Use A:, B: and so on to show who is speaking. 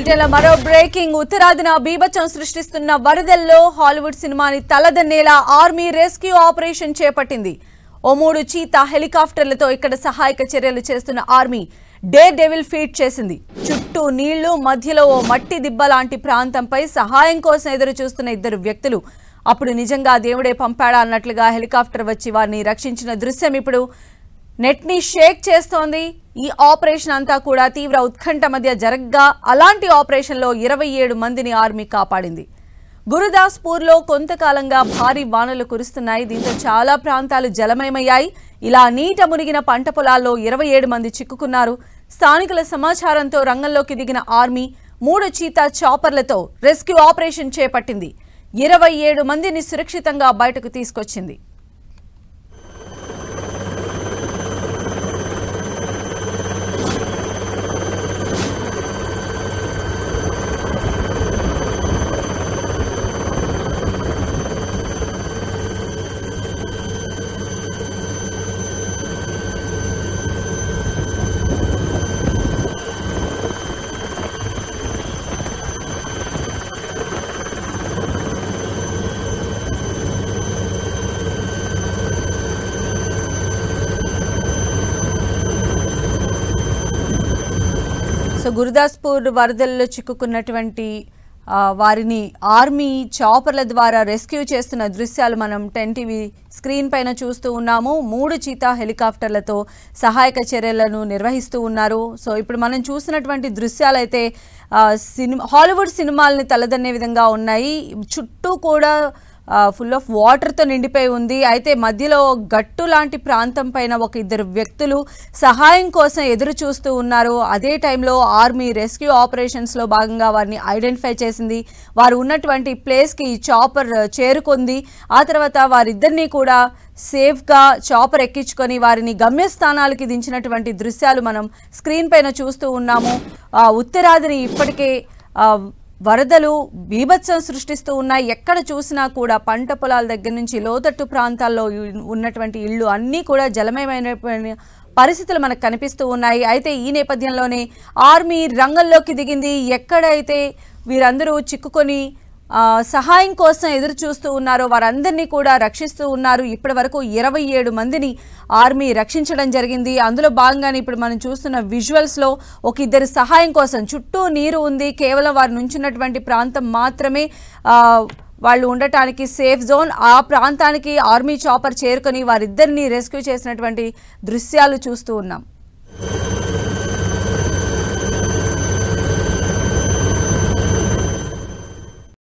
A: బులెటిన్లో మరో బ్రేకింగ్. ఉత్తరాదిన బీభత్సం సృష్టిస్తున్న వరదల్లో హాలీవుడ్ సినిమాని తలదన్నేలా ఆర్మీ రెస్క్యూ ఆపరేషన్ చేపట్టింది. ఓ 3 చీతా హెలికాప్టర్లతో ఇక్కడ సహాయక చర్యలు చేస్తున్న ఆర్మీ డేర్ డెవిల్ ఫీట్ చేసింది. చుట్టూ నీళ్లు, మధ్యలో ఓ మట్టి దిబ్బ లాంటి ప్రాంతంపై సహాయం కోసం ఎదురు చూస్తున్న 2 వ్యక్తులు అప్పుడు నిజంగా దేవుడే పంపాడా అన్నట్లుగా హెలికాప్టర్ వచ్చి వారిని రక్షించిన దృశ్యం ఇప్పుడు నెట్ ని షేక్ చేస్తోంది. ఈ ఆపరేషన్ అంతా కూడా తీవ్ర ఉత్కంఠ మధ్య జరగ్గా అలాంటి ఆపరేషన్లో 27 మందిని ఆర్మీ కాపాడింది. గురుదాస్పూర్లో కొంతకాలంగా భారీ వానలు కురుస్తున్నాయి. దీంతో చాలా ప్రాంతాలు జలమయమయ్యాయి. ఇలా నీట మునిగిన పంట పొలాల్లో 27 మంది చిక్కుకున్నారు. స్థానికుల సమాచారంతో రంగంలోకి దిగిన ఆర్మీ 3 చీతా చాపర్లతో రెస్క్యూ ఆపరేషన్ చేపట్టింది. 27 మందిని సురక్షితంగా బయటకు తీసుకొచ్చింది. సో గురుదాస్పూర్ వరదల్లో చిక్కుకున్నటువంటి వారిని ఆర్మీ చాపర్ల ద్వారా రెస్క్యూ చేస్తున్న దృశ్యాలు మనం 10 టీవీ స్క్రీన్ పైన చూస్తూ ఉన్నాము. 3 చీతా హెలికాప్టర్లతో సహాయక చర్యలను నిర్వహిస్తూ ఉన్నారు. సో ఇప్పుడు మనం చూసినటువంటి దృశ్యాలు అయితే హాలీవుడ్ సినిమాలని తలదన్నే విధంగా ఉన్నాయి. చుట్టూ కూడా ఫుల్ ఆఫ్ వాటర్తో నిండిపోయి ఉంది. అయితే మధ్యలో గట్టు లాంటి ప్రాంతం పైన ఒక 2 వ్యక్తులు సహాయం కోసం ఎదురు చూస్తూ ఉన్నారు. అదే టైంలో ఆర్మీ రెస్క్యూ ఆపరేషన్స్లో భాగంగా వారిని ఐడెంటిఫై చేసింది. వారు ఉన్నటువంటి ప్లేస్కి చాపర్ చేరుకుంది. ఆ తర్వాత వారిద్దరినీ కూడా సేఫ్గా చాపర్ ఎక్కించుకొని వారిని గమ్యస్థానాలకి దించినటువంటి దృశ్యాలు మనం స్క్రీన్ పైన చూస్తూ ఉన్నాము. ఉత్తరాదిని ఇప్పటికే వరదలు బీభత్సం సృష్టిస్తూ ఉన్నాయి. ఎక్కడ చూసినా కూడా పంట పొలాల దగ్గర నుంచి లోతట్టు ప్రాంతాల్లో ఉన్నటువంటి ఇళ్ళు అన్నీ కూడా జలమయమైన పరిస్థితులు మనకు కనిపిస్తూ ఉన్నాయి. అయితే ఈ నేపథ్యంలోనే ఆర్మీ రంగంలోకి దిగింది. ఎక్కడైతే వీరందరూ చిక్కుకొని సహాయం కోసం ఎదురు చూస్తూ ఉన్నారో వారందరినీ కూడా రక్షిస్తూ ఉన్నారు. ఇప్పటి వరకు 27 మందిని ఆర్మీ రక్షించడం జరిగింది. అందులో భాగంగానే ఇప్పుడు మనం చూస్తున్న విజువల్స్లో ఒక 2 సహాయం కోసం చుట్టూ నీరు ఉంది. కేవలం వారు నుంచున్నటువంటి ప్రాంతం మాత్రమే వాళ్ళు ఉండటానికి సేఫ్ జోన్. ఆ ప్రాంతానికి ఆర్మీ చాపర్ చేరుకొని వారిద్దరిని రెస్క్యూ చేసినటువంటి దృశ్యాలు చూస్తూ ఉన్నాం.